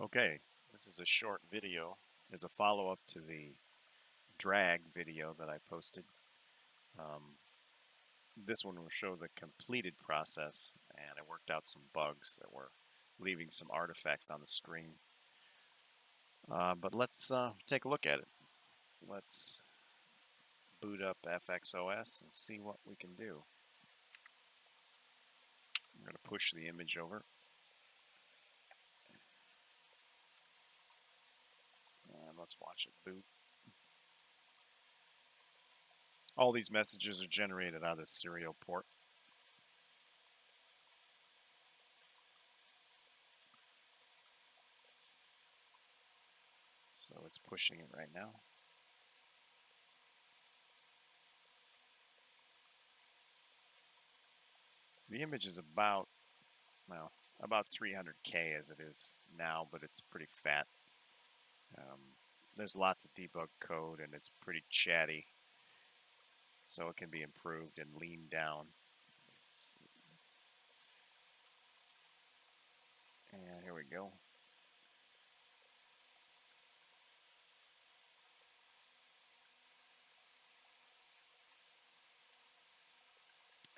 Okay, this is a short video as a follow-up to the drag video that I posted. This one will show the completed process, and I worked out some bugs that were leaving some artifacts on the screen. But let's take a look at it. Let's boot up FXOS and see what we can do. I'm going to push the image over. And let's watch it boot. All these messages are generated out of the serial port. So it's pushing it right now. The image is about 300K as it is now, but it's pretty fat. There's lots of debug code and it's pretty chatty, so it can be improved and leaned down. And here we go.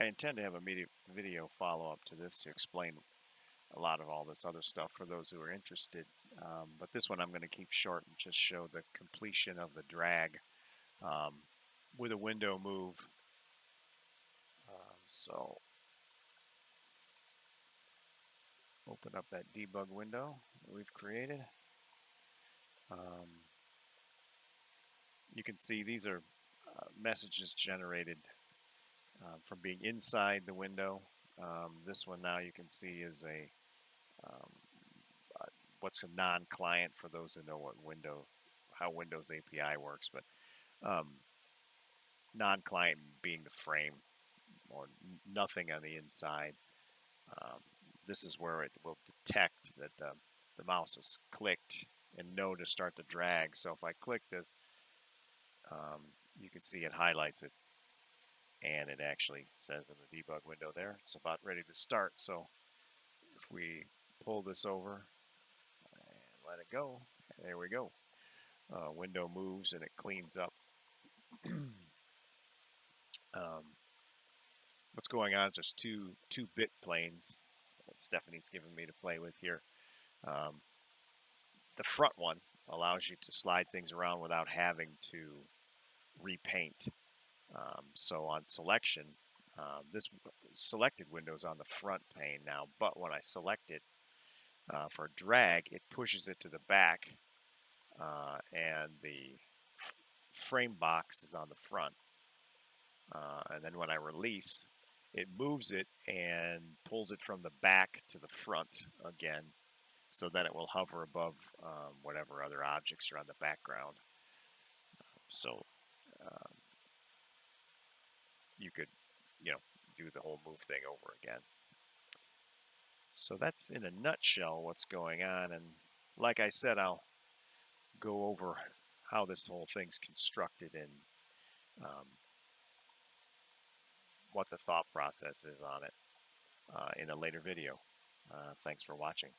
I intend to have a video follow-up to this to explain a lot of all this other stuff for those who are interested. But this one I'm going to keep short and just show the completion of the drag with a window move. So open up that debug window that we've created. You can see these are messages generated from being inside the window. This one now you can see is a what's a non-client for those who know how Windows API works, but non-client being the frame or nothing on the inside. This is where it will detect that the mouse is clicked and know to start the drag. So if I click this, you can see it highlights it, and it actually says in the debug window there, it's about ready to start. So if we pull this over and let it go, there we go. Window moves and it cleans up. What's going on is just two bit planes that Stephanie's given me to play with here. The front one allows you to slide things around without having to repaint. So on selection, this selected window's on the front pane now, but when I select it for drag, it pushes it to the back, and the frame box is on the front. And then when I release, it moves it and pulls it from the back to the front again, so that it will hover above whatever other objects are on the background. So you could, do the whole move thing over again. So that's in a nutshell what's going on. And like I said, I'll go over how this whole thing's constructed and what the thought process is on it in a later video. Thanks for watching.